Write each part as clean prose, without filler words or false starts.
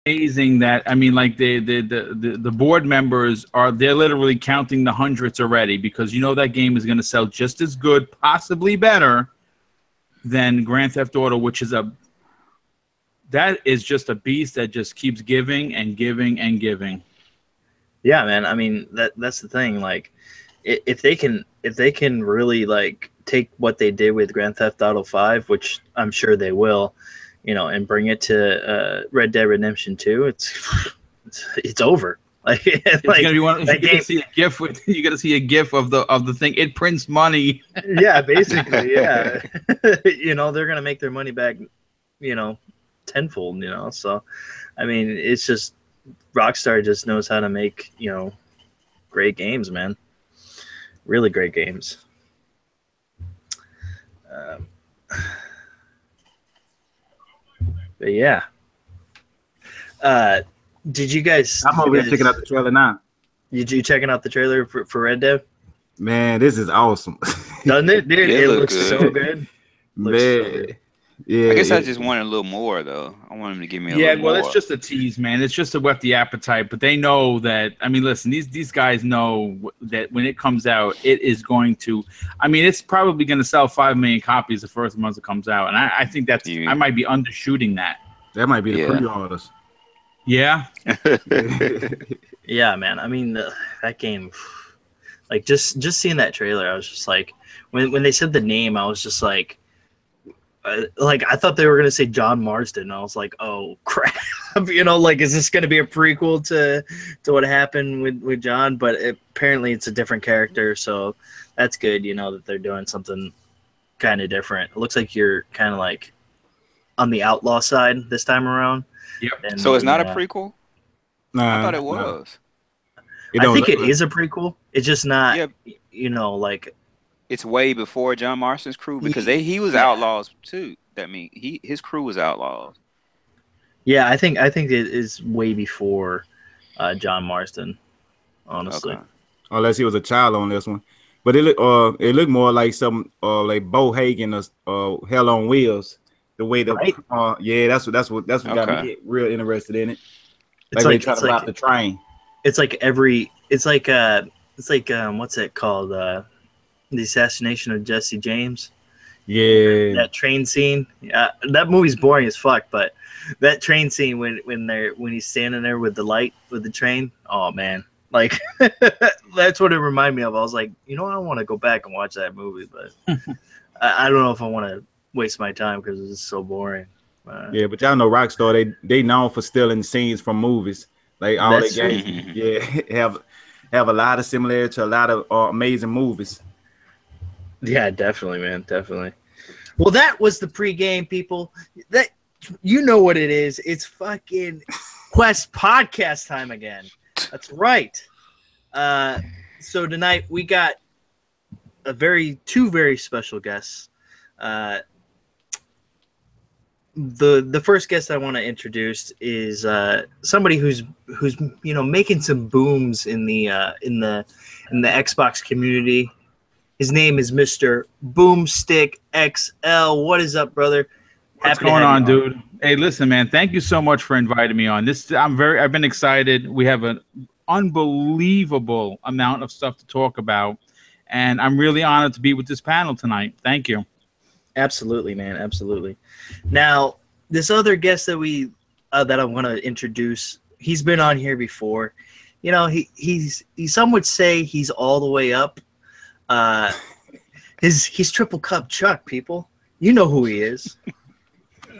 amazing that I mean, like the board members they're literally counting the hundreds already because that game is going to sell just as good, possibly better, than Grand Theft Auto, which is just a beast that just keeps giving and giving and giving. Yeah, man. I mean that's the thing. Like, if they can really like take what they did with Grand Theft Auto 5, which I'm sure they will, and bring it to Red Dead Redemption 2, it's over. Like, it's gonna be one. You're gonna see a GIF you gotta see a GIF of the thing. It prints money. Yeah, basically. Yeah. They're gonna make their money back, tenfold. So, I mean, it's just Rockstar just knows how to make great games, man. Really great games. But yeah. Did you guys? I'm over here checking out the trailer now. You checking out the trailer for Red Dead? Man, this is awesome. Doesn't it, dude? Yeah, it looks so good. Man. Yeah, I guess I just wanted a little more, though. I want him to give me a little more. Yeah, well, it's just a tease, man. It's just to whet the appetite. But they know that. I mean, listen, these guys know that when it comes out, it is going to. I mean, it's probably going to sell 5 million copies the first month it comes out, and I think that's. I might be undershooting that. That might be the pre-orders. Yeah. Yeah, man. I mean, that game, like just seeing that trailer, I was just like, when they said the name, I was just like I thought they were gonna say John Marston. I was like, oh crap, like, is this gonna be a prequel to what happened with John? But apparently, it's a different character, so that's good. That they're doing something kind of different. It looks like you're kind of like on the outlaw side this time around. Yep. And, so it's not a prequel? Nah, I thought it was. I think it is a prequel. It's just not, like... It's way before John Marston's crew because he was outlaws too. That means his crew was outlaws. Yeah, I think it is way before John Marston, honestly. Okay. Unless he was a child on this one. But it looked more like some like Bo Hagen or Hell on Wheels. The way the that's what got me real interested in it. Like they try to rob the train. It's like what's it called? The Assassination of Jesse James. Yeah. That train scene. That movie's boring as fuck, but that train scene when he's standing there with the light with the train. Oh man. Like that's what it reminded me of. I was like, I want to go back and watch that movie, but I don't know if I want to waste my time because it's so boring. Yeah, but y'all know Rockstar, they known for stealing scenes from movies. Like all their games, have a lot of similarity to a lot of amazing movies. Yeah, definitely, man, definitely. Well, that was the pregame, people. That what it is. It's fucking Quest podcast time again. That's right. So tonight we got two very special guests. The first guest I want to introduce is somebody who's making some booms in the Xbox community. His name is Mr. Boomstick XL. What is up, brother? What's going on, dude? Hey, listen, man. Thank you so much for inviting me on. I've been excited. We have an unbelievable amount of stuff to talk about, and I'm really honored to be with this panel tonight. Thank you. Absolutely, man. Absolutely. Now, this other guest that I want to introduce, he's been on here before. He's some would say he's all the way up. He's triple CupChuck, people. You know who he is.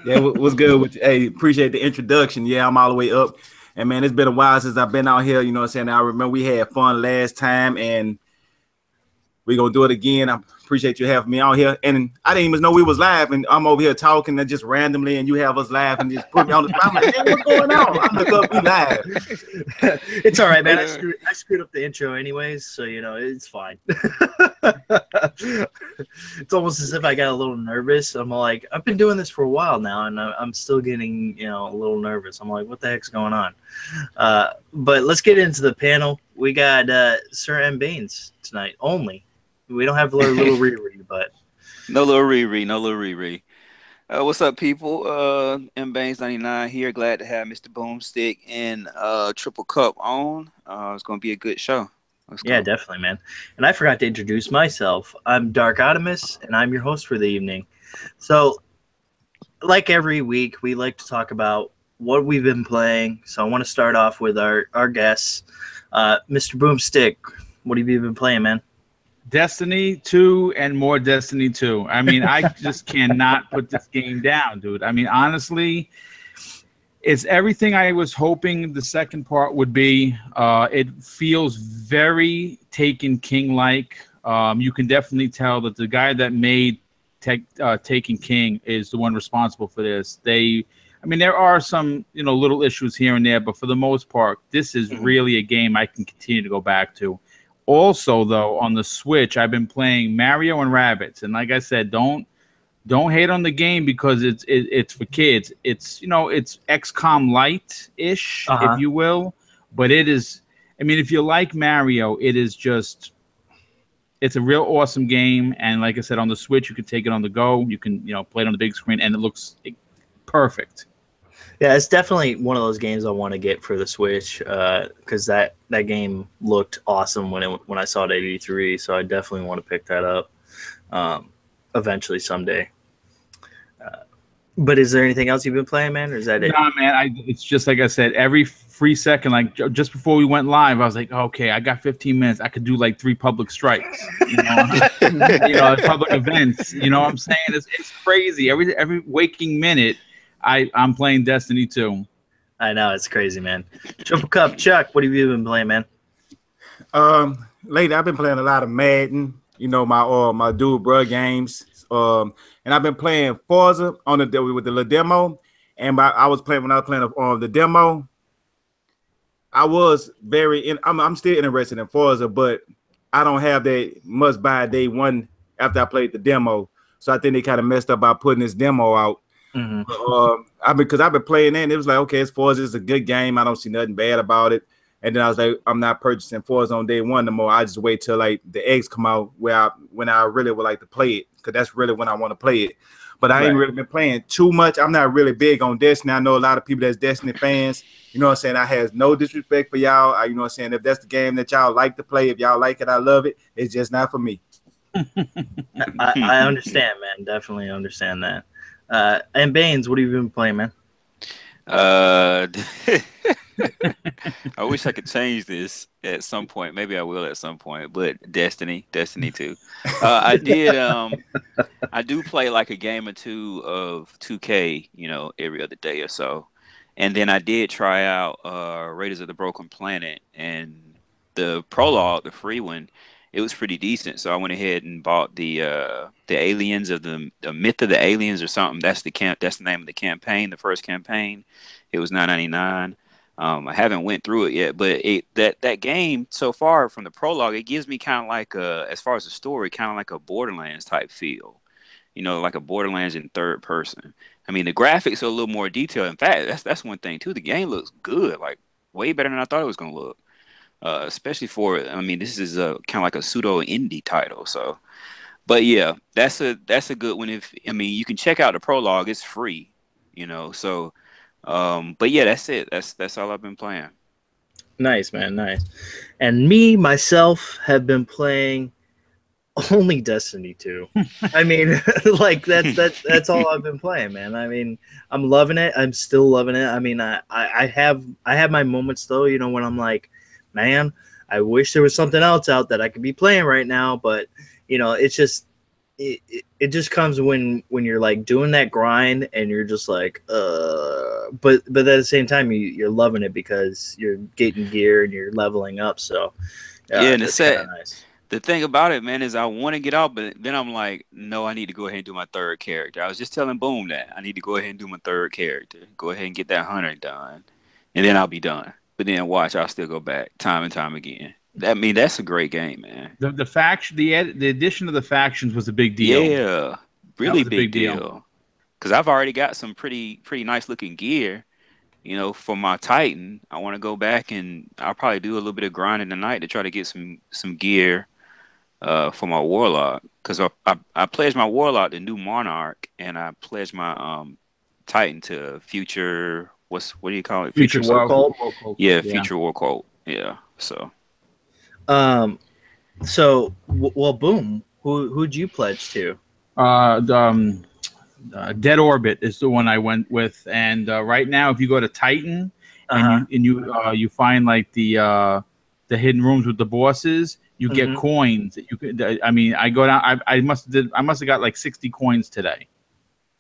Yeah, what's good with you? Hey, appreciate the introduction. Yeah, I'm all the way up. And man, it's been a while since I've been out here. You know what I'm saying? I remember we had fun last time, and we're gonna do it again. I appreciate you having me out here. And I didn't even know we was live, and I'm over here talking and just randomly, and you have us live and just put me on the spot. I'm like, hey, what's going on? I'm like, up, we live. It's all right, man. I screwed up the intro anyways, so it's fine. It's almost as if I got a little nervous. I'm like, I've been doing this for a while now, and I'm still getting a little nervous. I'm like, what the heck's going on? But let's get into the panel. We got Sir M. Baines tonight only. We don't have little Riri, but no little Riri. What's up, people? M Baines 99 here. Glad to have Mr. Boomstick and Triple Cup on. It's gonna be a good show. Let's Yeah, go. definitely, man. And I forgot to introduce myself. I'm Dark Optimus, and I'm your host for the evening. So, like every week, we like to talk about what we've been playing. So I want to start off with our guests. Mr. Boomstick, what have you been playing, man? Destiny 2 and more Destiny 2. I mean, I just cannot put this game down, dude. I mean, honestly, it's everything I was hoping the second part would be. It feels very Taken King-like. You can definitely tell that the guy that made Taken King is the one responsible for this. I mean, there are some, little issues here and there, but for the most part, this is really a game I can continue to go back to. Also, though, on the Switch, I've been playing Mario and Rabbids, and like I said, don't hate on the game because it's for kids. It's it's XCOM light-ish, if you will, but it is. I mean, if you like Mario, it is just. It's a real awesome game, and like I said, on the Switch, you can take it on the go. You can play it on the big screen, and it looks perfect. Yeah, it's definitely one of those games I want to get for the Switch because that game looked awesome when I saw it at E3. So I definitely want to pick that up eventually someday. But is there anything else you've been playing, man, or is that it? Nah, man. It's just like I said. Every free second, like just before we went live, I was like, okay, I got 15 minutes. I could do like 3 public strikes. Public events. You know what I'm saying? It's crazy. Every waking minute. I'm playing Destiny 2. I know, it's crazy, man. Triple Cup, Chuck, what have you been playing, man? Lately I've been playing a lot of Madden, my dude bro games. And I've been playing Forza on with the little demo. And when I was playing on the demo, I was I'm still interested in Forza, but I don't have that must buy day one after I played the demo. So I think they kind of messed up by putting this demo out. Because I've been playing it, and it was like, okay, it's Forza, it's a good game. I don't see nothing bad about it. And then I was like, I'm not purchasing Forza on day one no more. I just wait till like the eggs come out when I really would like to play it, because that's really when I want to play it. But I ain't really been playing too much. I'm not really big on Destiny. I know a lot of people that's Destiny fans. You know what I'm saying? I have no disrespect for y'all. You know what I'm saying? If that's the game that y'all like to play, if y'all like it, I love it. It's just not for me. I understand, man. Definitely understand that. And Baines, what have you been playing, man? I wish I could change this at some point. Maybe I will at some point. But Destiny 2. I do play like a game or two of 2K, every other day or so. And then I did try out Raiders of the Broken Planet, and the prologue, the free one, it was pretty decent. So I went ahead and bought the Aliens of the Myth of the Aliens or something. That's the name of the campaign, the first campaign. It was $9.99. I haven't went through it yet, but that game so far from the prologue, it gives me kind of like as far as the story, kind of like a Borderlands type feel. Like a Borderlands in third person. I mean, the graphics are a little more detailed. In fact, that's one thing too. The game looks good, like way better than I thought it was gonna look. Especially this is kind of like a pseudo indie title. So, but yeah, that's a good one. You can check out the prologue; it's free, So, but yeah, that's it. That's all I've been playing. Nice, man, nice. And me myself have been playing only Destiny 2. I mean, like that's all I've been playing, man. I mean, I'm loving it. I'm still loving it. I mean, I have my moments though, when I'm like, man, I wish there was something else out that I could be playing right now, but it's just it just comes when you're like doing that grind and you're just like but at the same time you're loving it because you're getting gear and you're leveling up. So yeah, and it's kind of nice. The thing about it, man, is I want to get out, but then I'm like, no, I need to go ahead and do my third character. I was just telling Boom that I need to go ahead and do my third character. Go ahead and get that hunter done, and then I'll be done. But then watch, I'll still go back time and time again. That's a great game, man. The faction, the addition of the factions was a big deal. Yeah, really big deal. Because I've already got some pretty nice looking gear. For my Titan, I want to go back and I'll probably do a little bit of grinding tonight to try to get some gear for my warlock, because I pledged my warlock to new monarch, and I pledged my Titan to future. What do you call it? Future War Cult. Yeah, future War Cult. Yeah. So. Well, boom. Who'd you pledge to? Dead Orbit is the one I went with, and right now, if you go to Titan and you find like the hidden rooms with the bosses, you get coins. You could. I mean, I go down. I must have got like 60 coins today.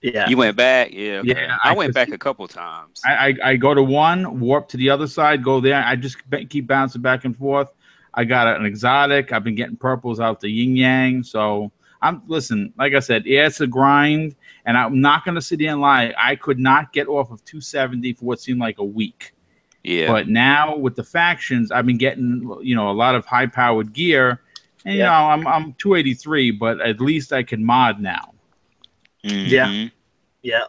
Yeah. You went back? Yeah. Okay. Yeah. I went back a couple times. I go to one, warp to the other side, go there. I just keep bouncing back and forth. I got an exotic. I've been getting purples out the yin yang. So listen, like I said, yeah, it's a grind, and I'm not gonna sit here and lie. I could not get off of 270 for what seemed like a week. Yeah. But now with the factions, I've been getting a lot of high powered gear, and you know I'm 283, but at least I can mod now. Mm-hmm. Yeah.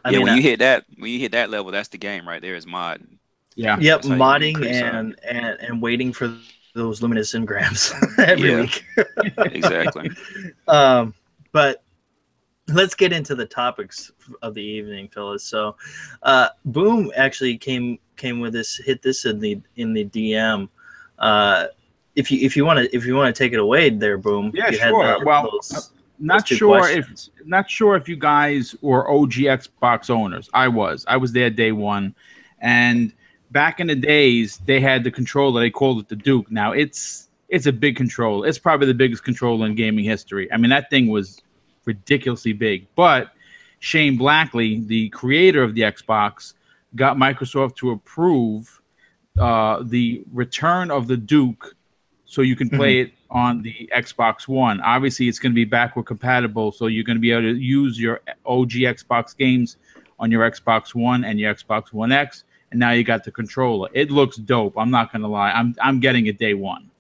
I mean, when you hit that level, that's the game right there. Is modding. Yeah. Yep. Modding and waiting for those luminous engrams every week. Exactly. But let's get into the topics of the evening, fellas. So, Boom actually came with this, hit this in the DM. If you want to take it away there, Boom. Yeah, sure. Not sure if you guys were OG Xbox owners. I was there day one, and back in the days they had the controller. They called it the Duke. Now it's a big controller. It's probably the biggest controller in gaming history. I mean, that thing was ridiculously big. But Shane Blackley, the creator of the Xbox, got Microsoft to approve the return of the Duke, so you can play it on the Xbox One. Obviously, it's going to be backward compatible, so you're going to be able to use your OG Xbox games on your Xbox One and your Xbox One X, and now you got the controller. It looks dope. I'm not going to lie. I'm getting it day one.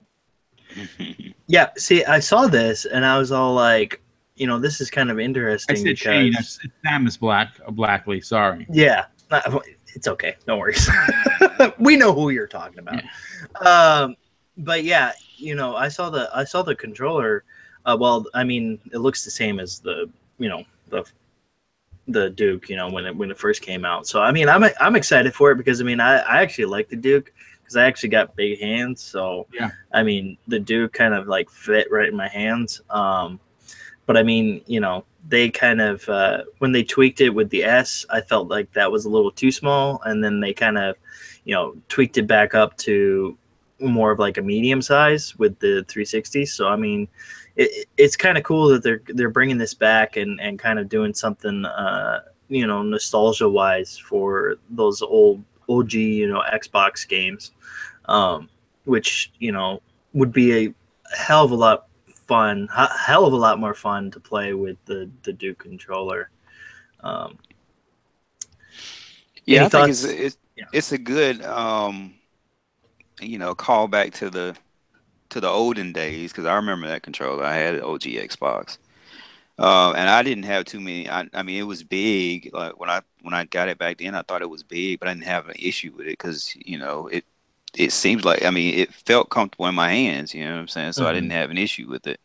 Yeah, see, I saw this, and I was all like, this is kind of interesting. I said Shane. It's Samus Blackley. Sorry. Yeah, it's okay. No worries. We know who you're talking about. Yeah. But yeah, I saw the controller. Well, I mean, it looks the same as the Duke. When it first came out. So I mean, I'm excited for it because I actually like the Duke because I actually got big hands. So yeah, I mean, the Duke kind of like fit right in my hands. But I mean, they kind of when they tweaked it with the S, I felt like that was a little too small, and then they kind of tweaked it back up to more of like a medium size with the 360. So I mean, it's kind of cool that they're bringing this back and kind of doing something nostalgia wise for those old OG Xbox games, which would be a hell of a lot more fun to play with the Duke controller. I think it's a good call back to the olden days, because I remember that controller. I had an OG Xbox, and I didn't have too many. I mean, it was big. Like when I got it back then, I thought it was big, but I didn't have an issue with it because it seems like, it felt comfortable in my hands. You know what I'm saying? So I didn't have an issue with it.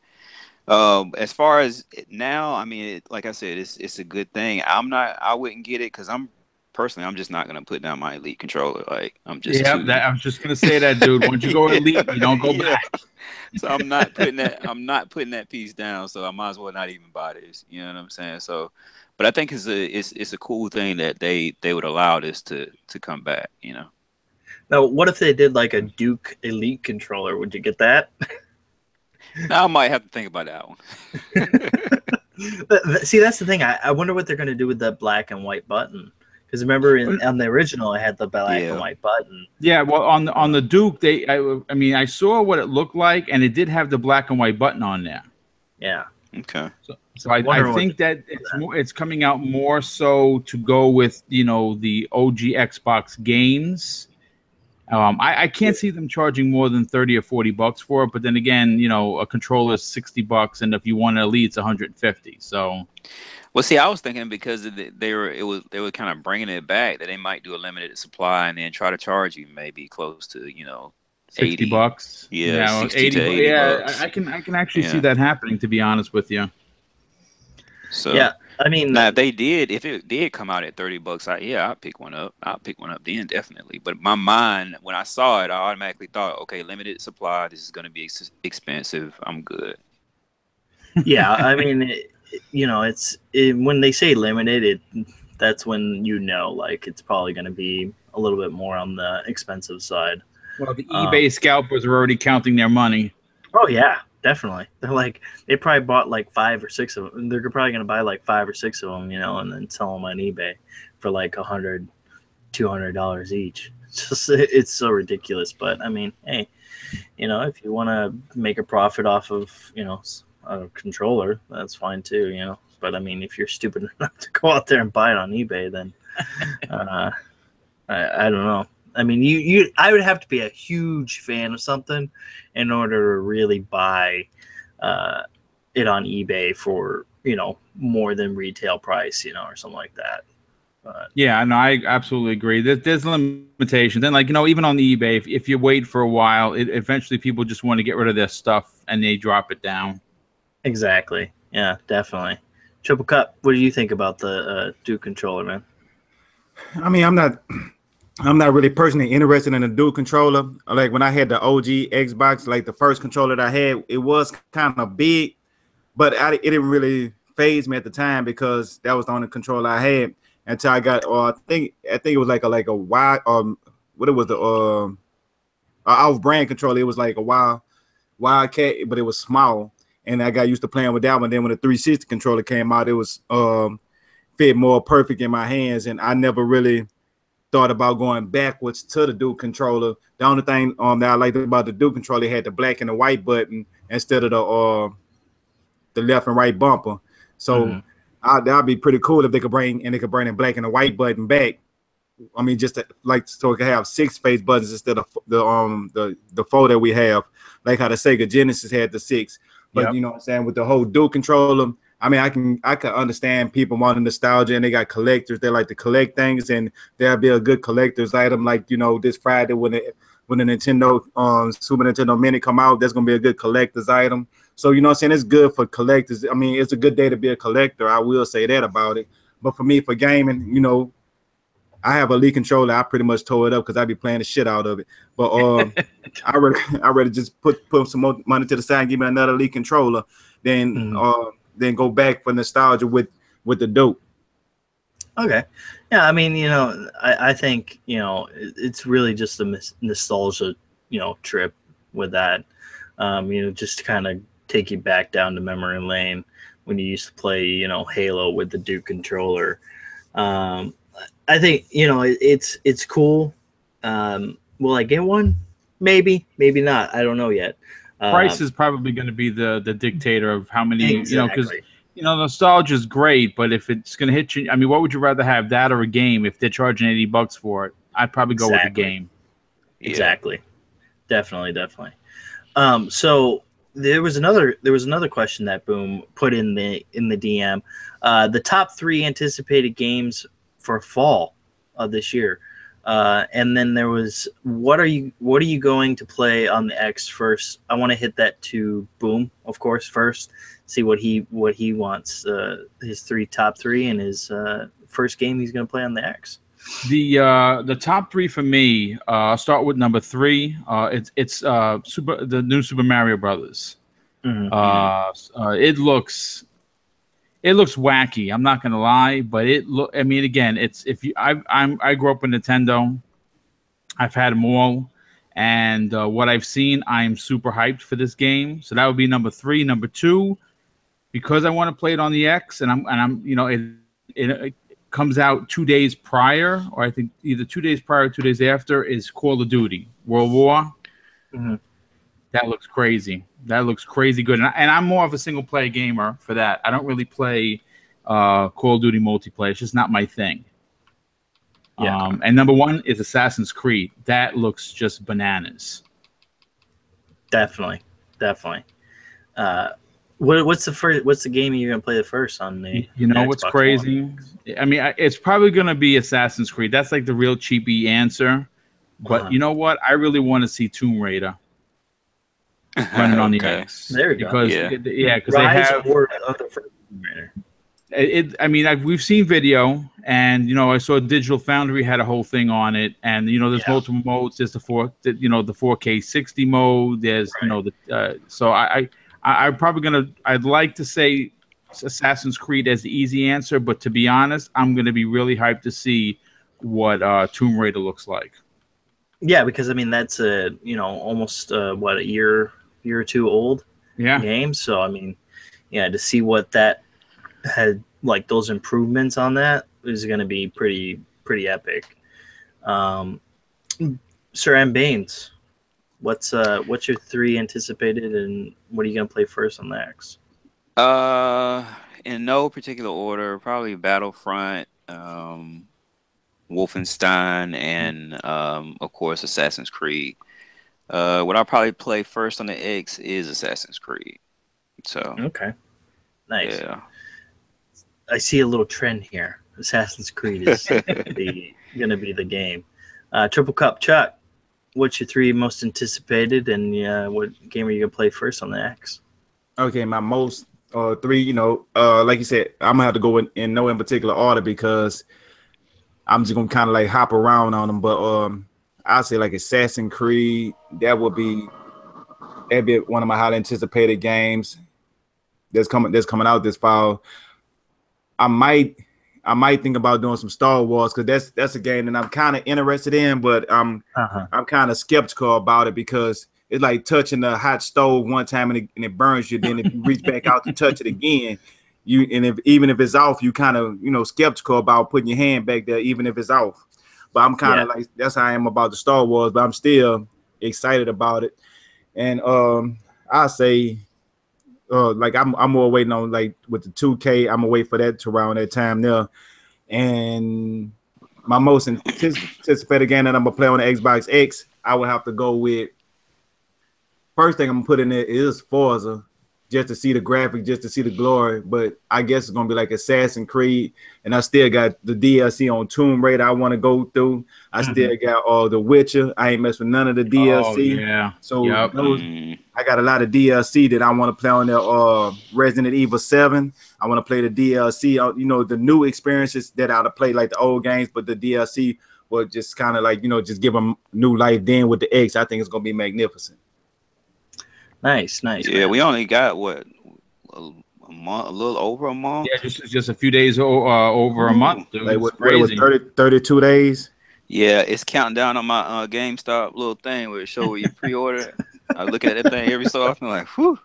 As far as now, like I said, it's a good thing. I wouldn't get it because I'm just not gonna put down my Elite controller. Like I'm just I was just gonna say that, dude. Once you go Elite, you don't go back. So I'm not putting that piece down. So I might as well not even buy this. You know what I'm saying? So, but I think it's a cool thing that they would allow this to come back. Now, what if they did like a Duke Elite controller? Would you get that? Now I might have to think about that one. See, that's the thing. I wonder what they're gonna do with that black and white button. Because remember, on the original, I had the black and white button. Yeah, well, on the Duke, I saw what it looked like, and it did have the black and white button on there. Yeah. Okay. So I think that it's coming out more so to go with the OG Xbox games. I can't see them charging more than $30 or $40 for it, but then again, a controller is $60, and if you want an Elite, it's $150. So. Well, see, I was thinking because they were kind of bringing it back, that they might do a limited supply and then try to charge you maybe close to 60 80. bucks. Yeah, 60 80. to 80 Yeah, bucks. I can actually see Yeah. that happening. To be honest with you. So Yeah, I mean, now if it did come out at 30 bucks, I'll pick one up. I'll pick one up then definitely. But my mind, when I saw it, I automatically thought, okay, limited supply. This is going to be expensive. I'm good. yeah, I mean, when they say limited, that's when like it's probably going to be a little bit more on the expensive side. Well, the eBay scalpers are already counting their money. Oh yeah, definitely. They probably bought like 5 or 6 of them. They're probably going to buy like 5 or 6 of them, and then sell them on eBay for like $100, $200 each. It's so ridiculous. But I mean, hey, if you want to make a profit off of a controller, that's fine too. But I mean, if you're stupid enough to go out there and buy it on eBay, then I don't know. I mean, I would have to be a huge fan of something in order to really buy it on eBay for more than retail price, or something like that. But yeah, no, I absolutely agree. There's limitations. Then, even on the eBay, if you wait for a while, eventually people just want to get rid of their stuff and they drop it down. exactly. Yeah, definitely. Triple Cup, what do you think about the Duke controller, man? I mean, I'm not really personally interested in a dual controller. Like when I had the OG Xbox, like the first controller that I had, it was kind of big, but it didn't really faze me at the time because that was the only controller I had until I got. I think it was like a wide what it was the off-brand controller. It was like a Wildcat, but it was small, and I got used to playing with that one. Then when the 360 controller came out, it was fit more perfect in my hands, and I never really thought about going backwards to the Duke controller. The only thing that I liked about the Duke controller, it had the black and the white button instead of the left and right bumper. So that'd be pretty cool if they could bring the black and the white button back. I mean, just so it could have 6 face buttons instead of the 4 that we have, like how the Sega Genesis had the 6. But you know what I'm saying, with the whole Duke controller, I mean, I can understand people wanting nostalgia, and they got collectors. They like to collect things, and there'll be a good collector's item like this Friday when the Nintendo Super Nintendo Mini come out. That's gonna be a good collector's item. So you know what I'm saying, it's good for collectors. I mean, it's a good day to be a collector. I will say that about it. But for me, for gaming, I have a Elite controller. I pretty much tore it up because I be playing the shit out of it. But I rather just put some more money to the side and give me another Elite controller than go back for nostalgia with the Duke. Okay. Yeah, I mean, I think, it's really just a nostalgia, trip with that. Just to kind of take you back down to memory lane when you used to play, Halo with the Duke controller. I think, it's cool. Will I get one? Maybe not. I don't know yet. Price is probably going to be the dictator of how many, exactly. because nostalgia is great, but if it's going to hit you, I mean, what would you rather have, that or a game? If they're charging $80 for it, I'd probably go with a game. Exactly. Definitely. So there was another question that Boom put in the DM. The top 3 anticipated games for fall of this year. And then there was, what are you going to play on the X first? I want to hit that to Boom, of course, first. See what he wants, his top 3 and his first game he's going to play on the X. The top 3 for me. I'll start with number 3. It's the new Super Mario Brothers. It looks wacky. I'm not gonna lie, but I mean, again, it's I grew up with Nintendo. I've had them all, and what I've seen, I'm super hyped for this game. So that would be number 3. Number 2, because I want to play it on the X, and I'm it comes out 2 days prior, or I think either 2 days prior or 2 days after, is Call of Duty World War. That looks crazy. That looks crazy good. And I'm more of a single player gamer for that. I don't really play Call of Duty multiplayer. It's just not my thing. And number 1 is Assassin's Creed. That looks just bananas. Definitely. What's the game you're gonna play the first on the? What's crazy? One? I mean, it's probably gonna be Assassin's Creed. That's like the real cheapy answer. But you know what? I really want to see Tomb Raider running on the X. There we go. Because because they Rise have or the first Tomb Raider. I mean, we've seen video, and I saw Digital Foundry had a whole thing on it, and there's multiple modes. There's the 4K 60 mode. There's so I'm probably I'd like to say Assassin's Creed as the easy answer, but to be honest, I'm gonna be really hyped to see what Tomb Raider looks like. Yeah, because I mean that's almost a year or two old game. So I mean, to see what that had, like, those improvements on that is going to be pretty epic. Sir M. Baines, what's your 3 anticipated, and what are you going to play first on the X? In no particular order, probably Battlefront, Wolfenstein, and of course Assassin's Creed. What I'll probably play first on the X is Assassin's Creed. So okay, nice. Yeah. I see a little trend here. Assassin's Creed is going to be the game. Triple Cup Chuck, what's your 3 most anticipated, and what game are you going to play first on the X? Okay, my most 3, like you said, I'm gonna have to go in no in particular order because I'm just gonna kind of like hop around on them. But I'll say like Assassin's Creed, that'd be one of my highly anticipated games that's coming out this fall. I might think about doing some Star Wars because that's a game that I'm kind of interested in, but I'm kind of skeptical about it because it's like touching a hot stove one time and it burns you. Then if you reach back out to touch it again, even if it's off, you kind of skeptical about putting your hand back there, even if it's off. But I'm kind of like that's how I am about the Star Wars, but I'm still excited about it. And I say. Like I'm more waiting on like with the 2K. I'm gonna wait for that to around that time there. And my most anticipated game that I'm gonna play on the Xbox X, I would have to go with. First thing I'm gonna put in there is Forza, just to see the graphic, just to see the glory. But I guess it's gonna be like Assassin's Creed, and I still got the DLC on Tomb Raider I want to go through. I still got The Witcher. I ain't messed with none of the DLC. Oh, yeah. So I got a lot of DLC that I want to play on the Resident Evil 7. I want to play the DLC, the new experiences that I ought to play like the old games, but the DLC will just kind of like, just give them new life. Then with the X, I think it's gonna be magnificent. Nice. Yeah, man. We only got what a month, a little over a month. Yeah, just a few days over a month. Dude. Like what it was 32 days. Yeah, it's counting down on my GameStop little thing where it shows where you pre-order. I look at that thing every so often, like, whew,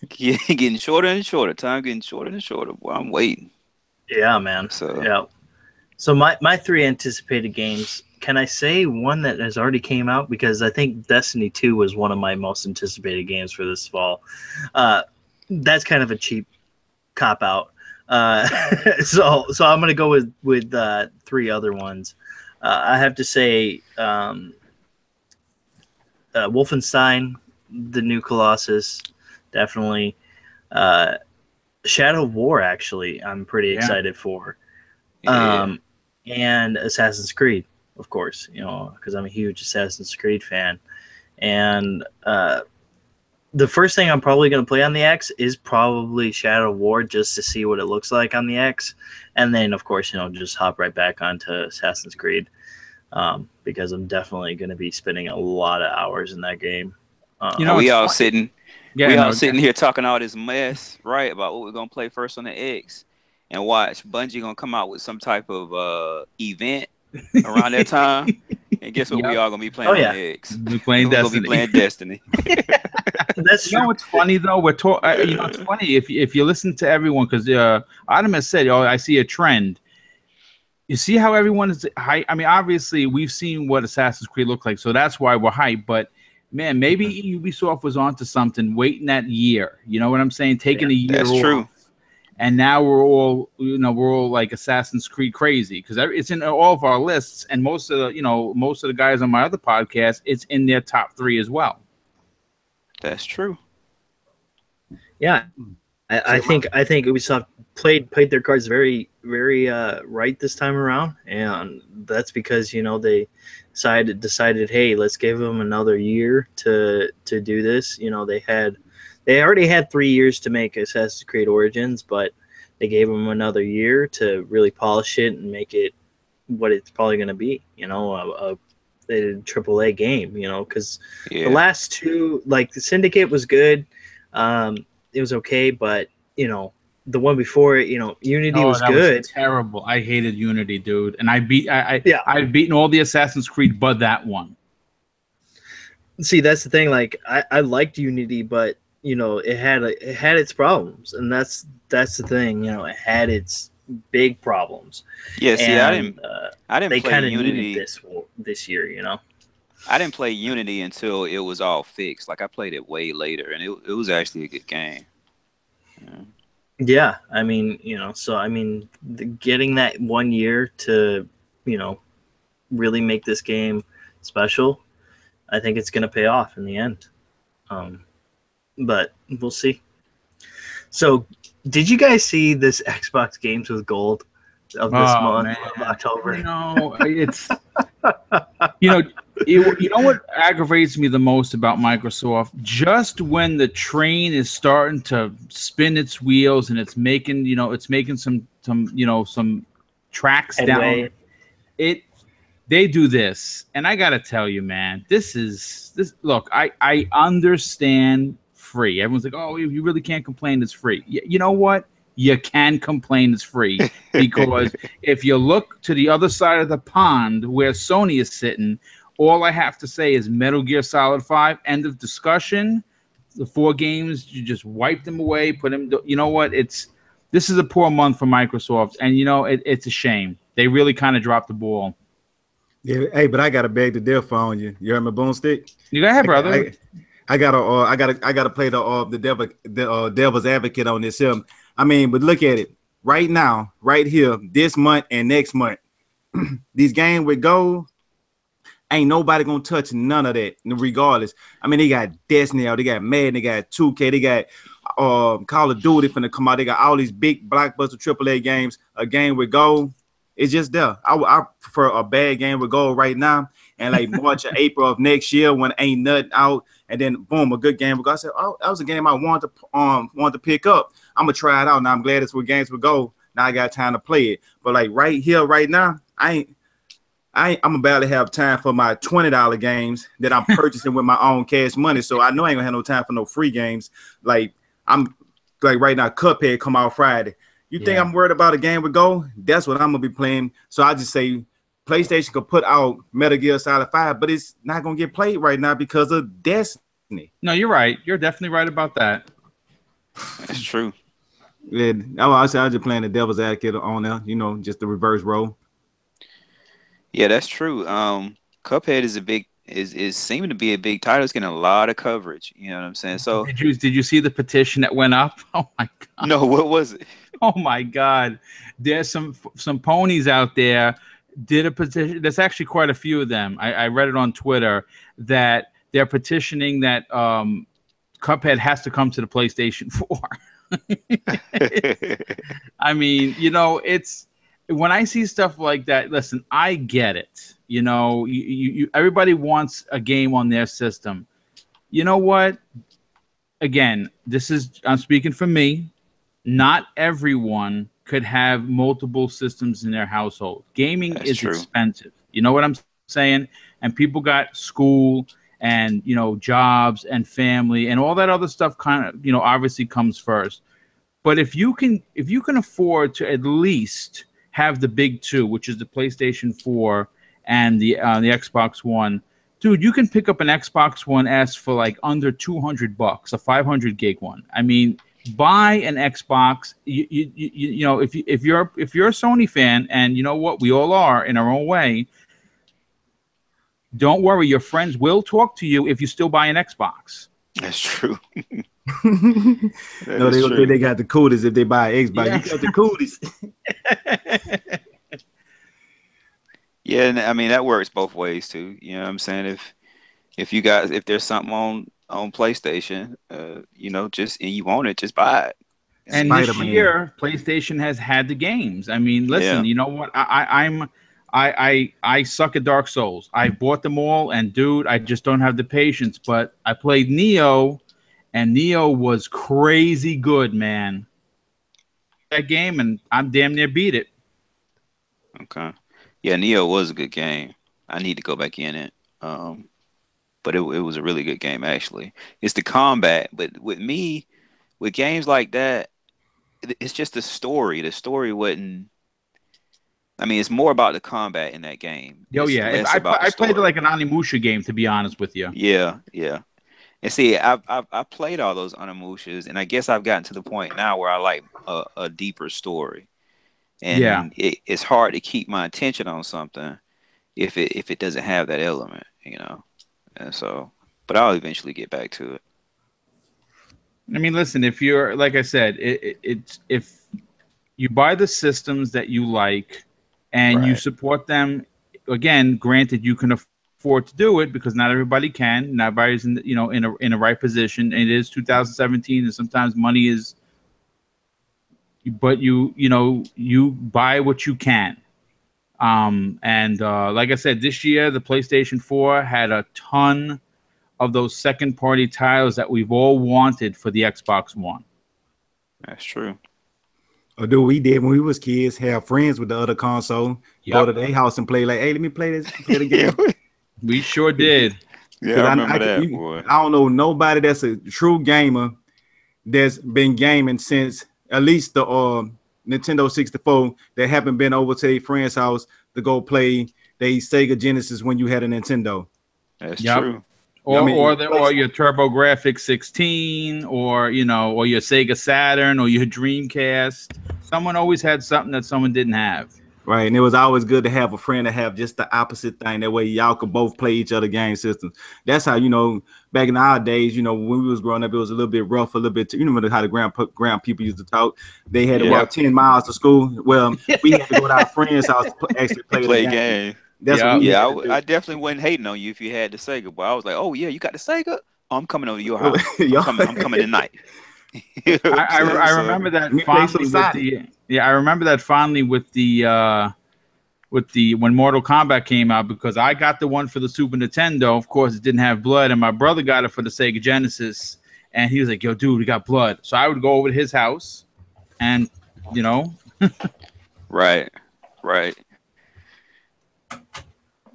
getting shorter and shorter. Time getting shorter and shorter. Boy, I'm waiting. Yeah, man. So my 3 anticipated games. Can I say one that has already came out? Because I think Destiny 2 was one of my most anticipated games for this fall. That's kind of a cheap cop out. So I'm gonna go with 3 other ones. I have to say Wolfenstein, the new Colossus, definitely. Shadow of War, actually, I'm pretty excited for. And Assassin's Creed, of course, because I'm a huge Assassin's Creed fan. And the first thing I'm probably going to play on the X is probably Shadow of War, just to see what it looks like on the X. And then, of course, just hop right back onto Assassin's Creed, because I'm definitely going to be spending a lot of hours in that game. We all sitting here talking all this mess, right, about what we're going to play first on the X. And watch Bungie going to come out with some type of event around that time. And guess what? We all going to be playing on the X. We're playing Destiny. We're going to be playing Destiny. That's true. It's funny though. It's funny if you listen to everyone, because Adam has said, I see a trend. You see how everyone is hype. I mean, obviously we've seen what Assassin's Creed looked like, so that's why we're hyped. But man, maybe Ubisoft was onto something, waiting that year. You know what I'm saying? Taking a year. That's off. True. And now we're all like Assassin's Creed crazy, because it's in all of our lists, and most of the guys on my other podcast, it's in their top 3 as well. That's true. Yeah, I think Ubisoft played their cards very right this time around, and that's because they decided, hey, let's give them another year to do this. They already had 3 years to make Assassin's Creed Origins, but they gave them another year to really polish it and make it what it's probably going to be. A AAA game. Because the last two, like the Syndicate was good. It was okay, but the one before it, Unity was good. Was terrible. I hated Unity, dude, and I've beaten all the Assassin's Creed, but that one. See, that's the thing. Like, I liked Unity, but it had its problems, and that's the thing. It had its big problems. Yeah, see, and, I didn't they play kind of Unity needed this year. I didn't play Unity until it was all fixed. Like I played it way later, and it was actually a good game. Yeah, I mean, getting that 1 year to, really make this game special, I think it's going to pay off in the end. But we'll see. So, did you guys see this Xbox Games with Gold of this month of October? It's you know what aggravates me the most about Microsoft? Just when the train is starting to spin its wheels and it's making some tracks down, they do this, and I gotta tell you, man, this. Look, I understand free. Everyone's like, oh, you really can't complain. It's free. You know what? You can complain it's free, because if you look to the other side of the pond where Sony is sitting, all I have to say is Metal Gear Solid 5, end of discussion. The 4 games, you just wipe them away, put them. You know what? This is a poor month for Microsoft, and it's a shame. They really kind of dropped the ball. Yeah, hey, but I got to beg the differ on you. You heard my Boomstick? You go ahead, brother. I gotta play the devil's advocate on this here. I mean, but look at it right now, right here, this month and next month. These games with gold, ain't nobody gonna touch none of that, regardless. I mean, they got Destiny out, they got Madden, they got 2K, they got Call of Duty finna come out. They got all these big blockbuster AAA games. A game with gold, it's just there. I prefer a bad game with gold right now, and like March or April of next year when ain't nothing out, and then boom, a good game with gold. I said, oh, that was a game I wanted to pick up. I'm gonna try it out. Now I'm glad it's with games with gold. Now I got time to play it. But like right here, right now, I'm about to have time for my $20 games that I'm purchasing with my own cash money. So I know I ain't gonna have no time for no free games. Like I'm like right now, Cuphead come out Friday. You think I'm worried about a game with gold? That's what I'm gonna be playing. So I just say PlayStation could put out Metal Gear Solid 5, but it's not gonna get played right now because of Destiny. No, you're right. You're definitely right about that. That's true. Yeah, I was just playing the devil's advocate on there, just the reverse role. Yeah, that's true. Cuphead is seeming to be a big title. It's getting a lot of coverage. You know what I'm saying? So did you see the petition that went up? Oh my god. No, what was it? Oh my god. There's some ponies out there did a petition. There's actually quite a few of them. I read it on Twitter that they're petitioning that Cuphead has to come to the PlayStation 4. I mean, it's when I see stuff like that. Listen, I get it. Everybody wants a game on their system. You know what? Again, I'm speaking for me. Not everyone could have multiple systems in their household. Gaming is expensive. You know what I'm saying? And people got school and jobs and family and all that other stuff kind of obviously comes first. But if you can afford to at least have the big two, which is the PlayStation 4 and the Xbox One, dude, you can pick up an Xbox One S for like under $200, a 500 gig one. I mean, buy an Xbox. If you're a Sony fan, and you know what, we all are in our own way. Don't worry, your friends will talk to you if you still buy an Xbox. That's true. No, they don't think they got the coolest if they buy an Xbox. Yeah. You got the coolest. Yeah, and I mean that works both ways too. You know what I'm saying? If there's something on PlayStation, and you want it, just buy it. And this Spider-Man. year, PlayStation has had the games. I mean, listen, you know what? I suck at Dark Souls. I bought them all, and dude, I just don't have the patience. But I played Neo, and Neo was crazy good, man. That game, and I'm damn near beat it. Okay. Yeah, Neo was a good game. I need to go back in it. But it was a really good game actually. It's the combat, but with me, with games like that, it's just the story. The story wasn't. I mean, it's more about the combat in that game. Oh It's yeah, less about the I played it story. like an Onimusha game, to be honest with you. Yeah, yeah. And see, I played all those Onimushas, and I guess I've gotten to the point now where I like a deeper story, Yeah. and it's hard to keep my attention on something if it doesn't have that element, you know. And so, but I'll eventually get back to it. I mean, listen, if you're like I said, it's if you buy the systems that you like and you Right. support them, again, granted, you can afford to do it because not everybody can. Not everybody's in in a right position. And it is 2017, and sometimes money is. But you buy what you can. And like I said, this year the PlayStation 4 had a ton of those second party titles that we've all wanted for the Xbox One. That's true. Or do we did when we was kids have friends with the other console, go to their house and play like, hey, let me play the game. We sure did. Yeah, I remember that, boy. I don't know nobody that's a true gamer that's been gaming since at least the Nintendo 64 that haven't been over to a friend's house to go play the Sega Genesis when you had a Nintendo. That's true. Or or your TurboGrafx 16, or or your Sega Saturn, or your Dreamcast. Someone always had something that someone didn't have. Right, and it was always good to have a friend to have just the opposite thing. That way, y'all could both play each other game systems. That's how back in our days, when we was growing up, it was a little bit rough, a little bit. You remember how the ground people used to talk? They had to walk 10 miles to school. Well, we had to go to our friend's house to actually play the game. That's what we I definitely wasn't hating on you if you had the Sega, but I was like, oh yeah, you got the Sega? Oh, I'm coming over to your house. I'm coming tonight. I remember that fondly I remember that fondly with the when Mortal Kombat came out, because I got the one for the Super Nintendo. Of course, it didn't have blood, and my brother got it for the Sega Genesis, and he was like, yo, dude, we got blood. So I would go over to his house and Right.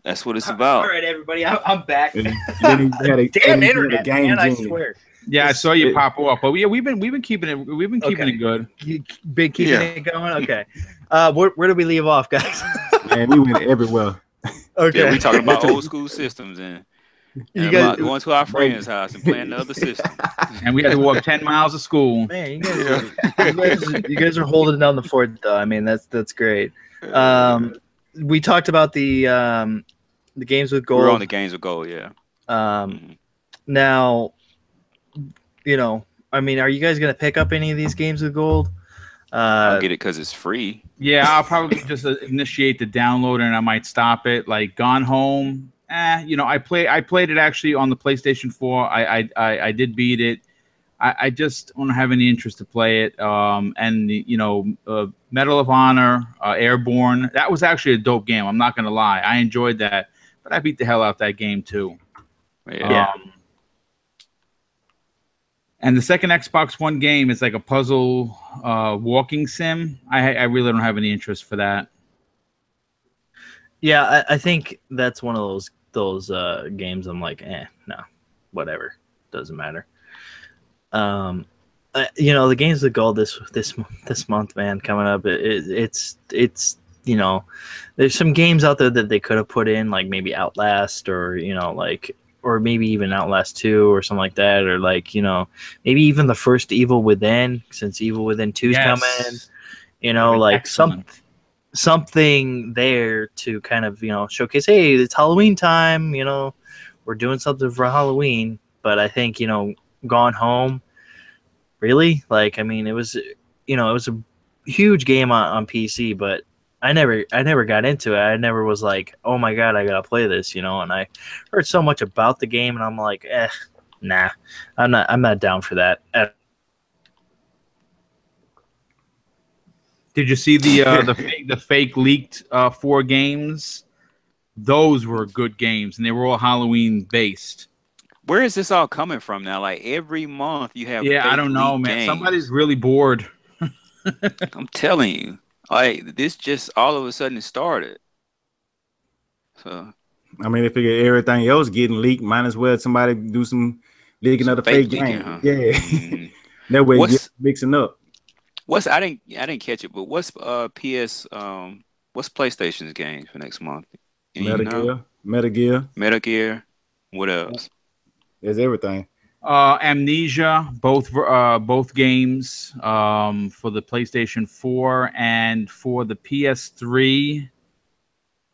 That's what it's about. All right, everybody, I'm back. And then he had Damn internet, man, I swear. Yeah, I saw you pop off, but yeah, we've been keeping it. We've been keeping it good. Been keeping it going. Okay, where do we leave off, guys? Man, we went everywhere. Okay, yeah, we talking about old school systems and you guys going to our friend's house and playing the other system. And we had to walk 10 miles to school. Man, you guys are holding down the fort, though. I mean, that's great. We talked about the games with gold. We're on the games with gold, yeah. Now, I mean, are you guys gonna pick up any of these games with gold? I'll get it because it's free. Yeah, I'll probably just initiate the download and I might stop it. Like Gone Home, I played it actually on the PlayStation 4. I did beat it. I just don't have any interest to play it. And Medal of Honor, Airborne, that was actually a dope game. I'm not gonna lie, I enjoyed that, but I beat the hell out that game too. Yeah. And the second Xbox One game is like a puzzle walking sim. I really don't have any interest for that. Yeah, I think that's one of those games I'm like, no, whatever, doesn't matter. The games with gold this month, man, coming up. It's there's some games out there that they could have put in, like maybe Outlast, or or maybe even Outlast 2 or something like that, or maybe even the first Evil Within, since Evil Within 2's coming. Like something there to kind of showcase, hey, it's Halloween time. We're doing something for Halloween. But I think Gone Home, really, I mean, it was a huge game on PC, but I never got into it. I never was like, oh my god, I gotta play this, and I heard so much about the game, and I'm like, nah, I'm not down for that. Did you see the fake leaked 4 games? Those were good games, and they were all Halloween based. Where is this all coming from now? Like every month you have Yeah, I fake don't know, leaked man. games. Somebody's really bored. I'm telling you, like this just all of a sudden started. So I mean, they figure everything else getting leaked. Might as well somebody do some leaking of the fake fake leaking, game. huh? Yeah, Mm. that way you get What's mixing up. I didn't catch it, but what's what's PlayStation's games for next month? And you know, Metal Gear. Metal Gear. What else? There's everything. Amnesia, both games for the PlayStation 4 and for the PS3.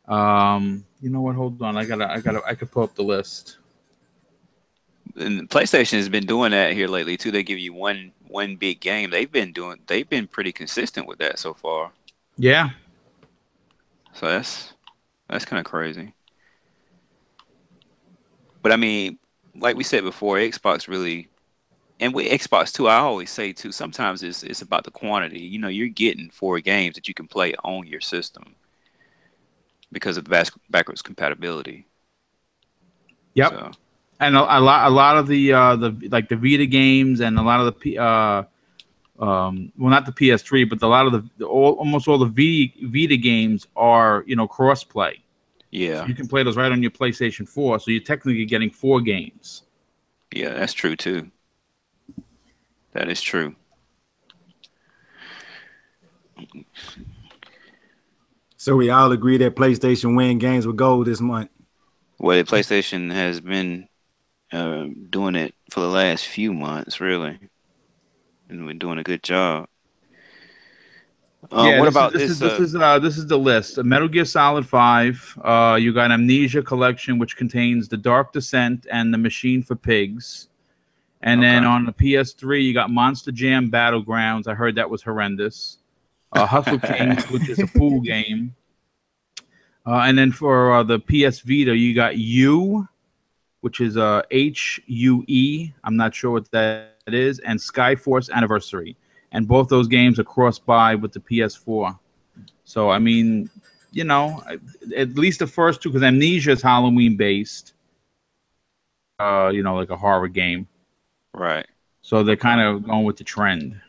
You know what? Hold on, I could pull up the list. And PlayStation has been doing that here lately too. They give you one big game. They've been pretty consistent with that so far. Yeah, So that's kind of crazy. But I mean, like we said before, Xbox really, and with Xbox too, I always say too, sometimes it's about the quantity. You know, you're getting 4 games that you can play on your system because of backwards compatibility. yep. So And a lot of the like the Vita games and a lot of the well, not the PS3, but a lot of almost all the Vita games are cross-play. So yeah, you can play those right on your PlayStation 4. So you're technically getting 4 games. yeah, that's true too. That is true. So we all agree that PlayStation win games with gold this month. Well, the PlayStation has been doing it for the last few months, really, and we're doing a good job. Yeah, What this is about this this? is this is this is the list. Metal Gear Solid 5. You got Amnesia Collection, which contains The Dark Descent and The Machine for Pigs. And then Okay. on the PS3, you got Monster Jam Battlegrounds. I heard that was horrendous. Hustle Kings, which is a pool game. And then for the PS Vita, you got U, which is HUE. I'm not sure what that is. And Skyforce Anniversary. And both those games are cross-buy with the PS4. So, I mean, at least the first 2, because Amnesia is Halloween-based, like a horror game. Right. So they're kind of going with the trend.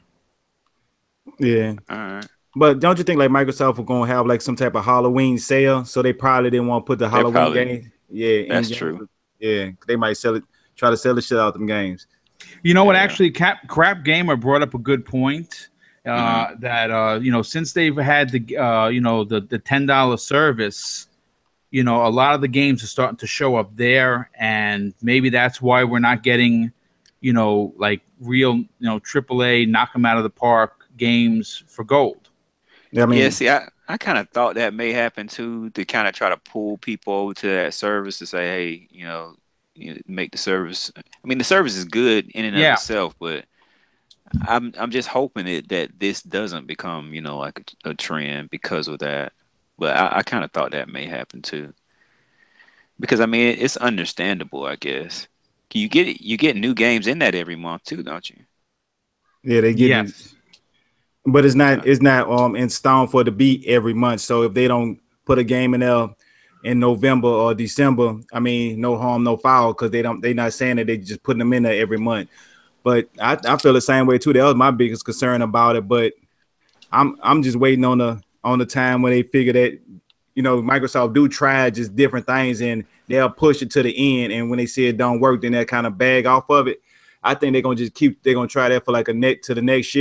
Yeah. All right. But don't you think like Microsoft was gonna have like some type of Halloween sale? So they probably didn't want to put the Halloween probably- game. Yeah, That's in true. games. Yeah, they might try to sell the shit out of them games. You know what? Yeah. Actually, Crap Gamer brought up a good point. That since they've had the the $10 service, a lot of the games are starting to show up there, and maybe that's why we're not getting, like real, AAA knock them out of the park games for gold. Yeah, I mean, Yeah, see, I kind of thought that may happen too, to kind of try to pull people over to that service to say, hey, make the service. I mean, the service is good in and of Yeah. itself, but I'm just hoping that this doesn't become, like a trend because of that. But I kind of thought that may happen too, because I mean, it's understandable, I guess. You get new games in that every month too, don't you? yeah, they get Yes. but it's not in stone for the beat every month. So if they don't put a game in there in November or December, I mean, no harm, no foul, because they're not saying that they just putting them in there every month. But I feel the same way too. That was my biggest concern about it. But I'm just waiting on the time when they figure that Microsoft do try just different things and they'll push it to the end. And when they see it don't work, then they'll kind of bag off of it. I think they're gonna try that for like to next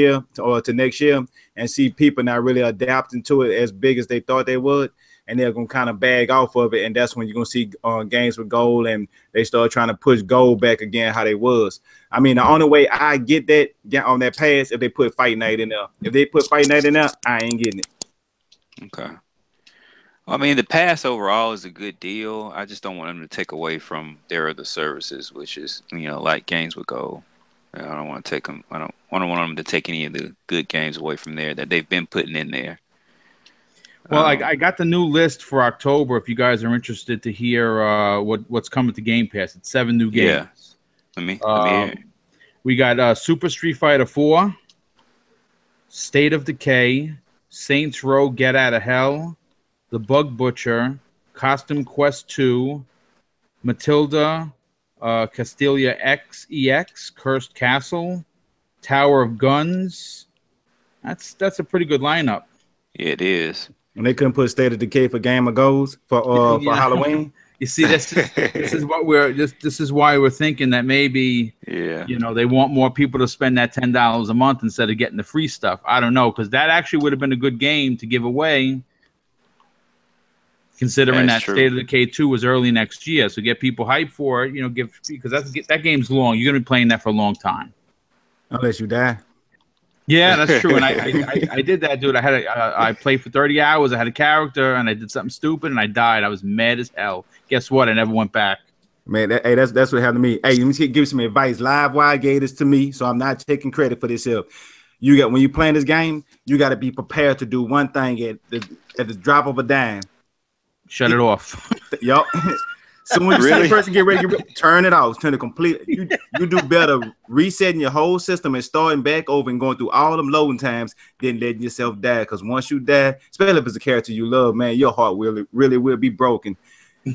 year and see people not really adapting to it as big as they thought they would, and they're gonna kind of bag off of it, and that's when you're gonna see games with gold and they start trying to push gold back again how they was. I mean, the only way I get that on that pass if they put Fight Night in there. If they put Fight Night in there, I ain't getting it. Okay. I mean, the pass overall is a good deal. I just don't want them to take away from their other services, which is, like games with gold. I don't want to take them. I don't want them to take any of the good games away from there that they've been putting in there. Well, I got the new list for October. If you guys are interested to hear what's coming to Game Pass, it's 7 new games. Yeah. Let me hear it. We got Super Street Fighter 4, State of Decay, Saints Row Get Out of Hell, The Bug Butcher, Costume Quest 2, Matilda, Castilia EX, Cursed Castle, Tower of Guns. That's a pretty good lineup. Yeah, it is. And they couldn't put State of Decay for Game of Goals for Halloween. You see, this is why we're thinking that maybe they want more people to spend that $10 a month instead of getting the free stuff. I don't know, because that actually would have been a good game to give away, considering that true. State of Decay 2 was early next year. So get people hyped for it, because that game's long. You're gonna be playing that for a long time, unless you die. Yeah, that's true. And I did that, dude. I played for 30 hours. I had a character, and I did something stupid, and I died. I was mad as hell. Guess what? I never went back. Man, that's what happened to me. Hey, let me give you some advice. Livewire gave this to me, so I'm not taking credit for this. When you playing this game, you got to be prepared to do one thing at the drop of a dime. Shut it off. Yup. So when you see the person get ready, turn it off, turn it completely. You do better resetting your whole system and starting back over and going through all them loading times than letting yourself die. Because once you die, especially if it's a character you love, man, your heart really will be broken.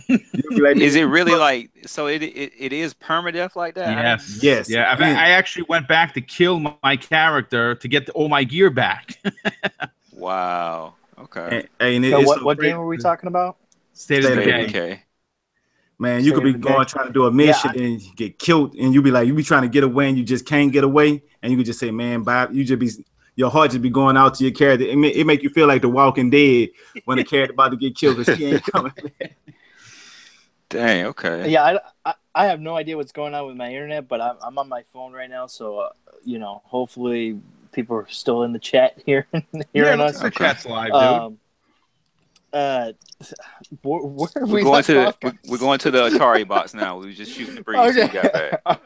Like, is it really like so? It is permadeath like that? Yes. Yeah. I actually went back to kill my character to get all my gear back. Wow. Okay. And what game are we talking about? State of Decay. Man, you could be trying to do a mission and you get killed, and you be trying to get away and you just can't get away, and you could just say, man, bye. Your heart just be going out to your character. It make you feel like The Walking Dead when the character about to get killed because he ain't coming back. Dang, okay. Yeah, I have no idea what's going on with my internet, but I'm on my phone right now, so hopefully people are still in the chat here hearing us. The chat's live, dude. Where are we're going to the Atari box now. We were just shooting the breeze. Okay. We got back.